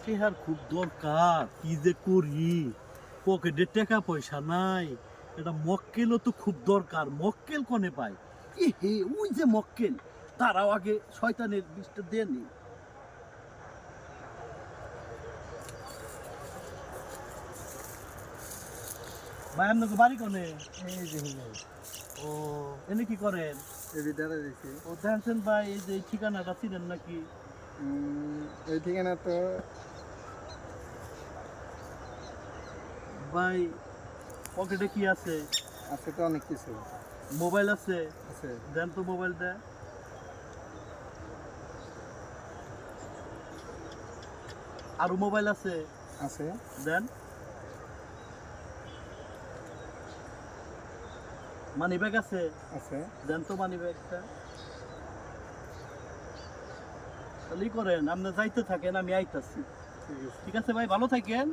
টেহার খুব দরকার, কি যে করি, পকেটে টাকা পয়সা নাই। এটা মক্কেলও তো খুব দরকার, মক্কেল কনে পায়? এ হে, ওই যে মক্কেল, তারাও আগে শয়তানের বিষটা দেয়নি। ভাই আপনাকে বাড়ি কনে? এই যে হলো ও, এনে কি করেন? এই বিদ্যালয় দিয়েছি। ও দেখছেন ভাই, এই যে এই ঠিকানাটা চিনেন নাকি? এই ঠিকানা তো ভাই পকেটে কি আছে? আছে তো অনেক কিছু মোবাইল আছে? আছে। দেন তো মোবাইল দেন। আরো মোবাইল আছে? আছে দেন। মানি ব্যাগ আছে? আছে দেন তো মানি ব্যাগটা। তাহলেই করেন, আপনি যাইতে থাকেন, আমি আইতাছি। ঠিক আছে। ঠিক আছে ভাই, ভালো থাকেন।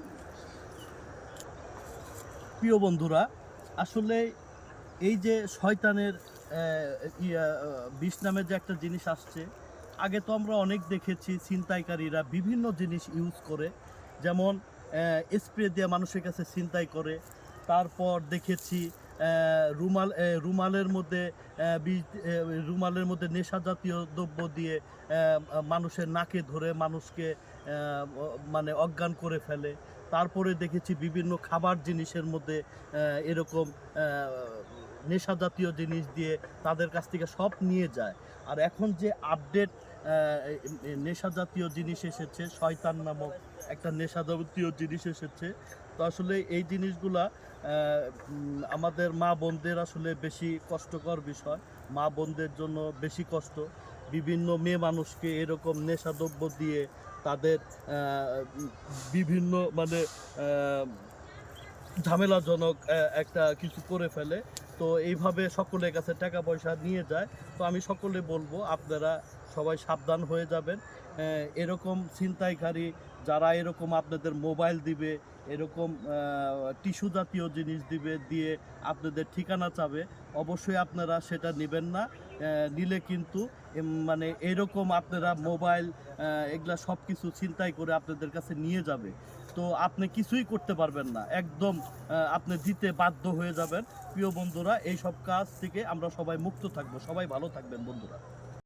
প্রিয় বন্ধুরা, আসলে এই যে শয়তানের বিষ নামের যে একটা জিনিস আসছে, আগে তো আমরা অনেক দেখেছি ছিনতাইকারীরা বিভিন্ন জিনিস ইউজ করে, যেমন স্প্রে দিয়ে মানুষের কাছে ছিনতাই করে। তারপর দেখেছি রুমালের মধ্যে রুমালের মধ্যে নেশা জাতীয় দ্রব্য দিয়ে মানুষের নাকে ধরে মানুষকে মানে অজ্ঞান করে ফেলে। তারপরে দেখেছি বিভিন্ন খাবার জিনিসের মধ্যে এরকম নেশা জাতীয় জিনিস দিয়ে তাদের কাছ থেকে সব নিয়ে যায়। আর এখন যে আপডেট নেশা জাতীয় জিনিস এসেছে, শয়তান নামক একটা নেশা জাতীয় জিনিস এসেছে। তো আসলে এই জিনিসগুলা আমাদের মা বোনদের আসলে বেশি কষ্টকর বিষয়, মা বোনদের জন্য বেশি কষ্ট। বিভিন্ন মেয়ে মানুষকে এরকম নেশাদ্রব্য দিয়ে তাদের বিভিন্ন মানে ঝামেলাজনক একটা কিছু করে ফেলে। তো এইভাবে সকলের কাছে টাকা পয়সা নিয়ে যায়। তো আমি সকলে বলবো, আপনারা সবাই সাবধান হয়ে যাবেন। এরকম ছিনতাইকারী যারা এরকম আপনাদের মোবাইল দিবে, এরকম টিস্যু জাতীয় জিনিস দিবে, দিয়ে আপনাদের ঠিকানা চাবে, অবশ্যই আপনারা সেটা নেবেন না। নিলে কিন্তু মানে এরকম আপনারা মোবাইল এগুলা সব কিছু ছিনতাই করে আপনাদের কাছে নিয়ে যাবে। তো আপনি কিছুই করতে পারবেন না, একদম আপনি দিতে বাধ্য হয়ে যাবেন। প্রিয় বন্ধুরা, এই সব কাজ থেকে আমরা সবাই মুক্ত থাকবো। সবাই ভালো থাকবেন বন্ধুরা।